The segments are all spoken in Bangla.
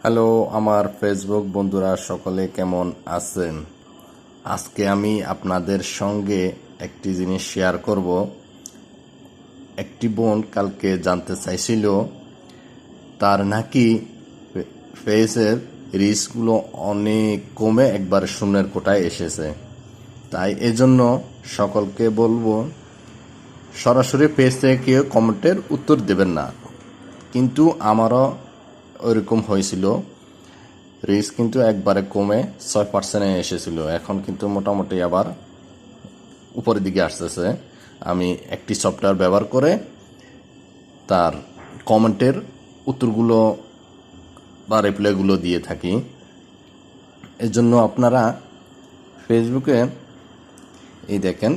হ্যালো আমার ফেসবুক বন্ধুরা, সকলে কেমন আছেন? আজকে আমি আপনাদের সঙ্গে একটি জিনিস শেয়ার করব। একটি বোন কালকে জানতে চাইছিল তার নাকি ফেসের রিস্কগুলো অনেক কমে একবার শূন্যের কোটায় এসেছে। তাই এজন্য সকলকে বলবো সরাসরি পেজ থেকে কেউ কমেন্টের উত্তর দেবেন না। কিন্তু আমারও ওইরকম হয়েছিল, রিস্ক কিন্তু একবারে কমে 6% এসেছিল, এখন কিন্তু মোটামুটি আবার উপরের দিকে আসতেছে। আমি একটি সফটওয়্যার ব্যবহার করে তার কমেন্টের উত্তরগুলো বা রিপ্লাইগুলো দিয়ে থাকি। এর জন্য আপনারা ফেসবুকে এই দেখেন,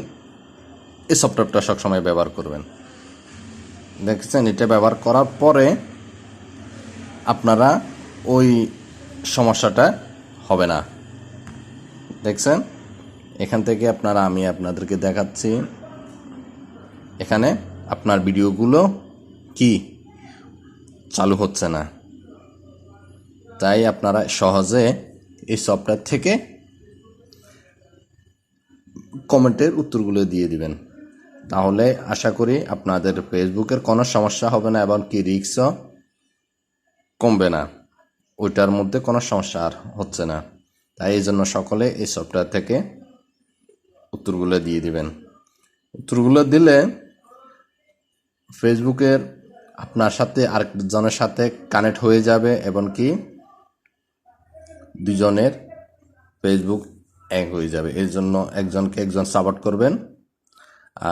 এই সফটওয়্যারটা সবসময় ব্যবহার করবেন। দেখছেন, এটা ব্যবহার করার পরে আপনারা ওই সমস্যাটা হবে না। দেখছেন, এখান থেকে আমি আপনাদেরকে দেখাচ্ছি, এখানে আপনার ভিডিওগুলো কি চালু হচ্ছে না। তাই আপনারা সহজে এই সফটওয়্যার থেকে কমেন্টের উত্তরগুলো দিয়ে দিবেন। তাহলে আশা করি আপনাদের ফেসবুকের কোনো সমস্যা হবে না এবং কি রিস্কও কমবে না, ওইটার মধ্যে কোনো সমস্যা আর হচ্ছে না। তাই এই জন্য সকলে এই সফটওয়্যার থেকে উত্তরগুলো দিয়ে দিবেন। উত্তরগুলো দিলে ফেসবুকের আপনার সাথে আরেকজনের সাথে কানেক্ট হয়ে যাবে এবং কি দুজনের ফেসবুক এক হয়ে যাবে। এর জন্য একজনকে একজন সাপোর্ট করবেন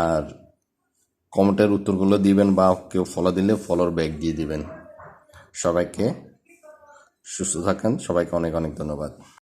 আর কমেন্টের উত্তরগুলো দিবেন, বা কেউ ফলো দিলে ফলোর ব্যাক দিয়ে দিবেন। সবাইকে সুস্থ থাকেন, সবাইকে অনেক অনেক ধন্যবাদ।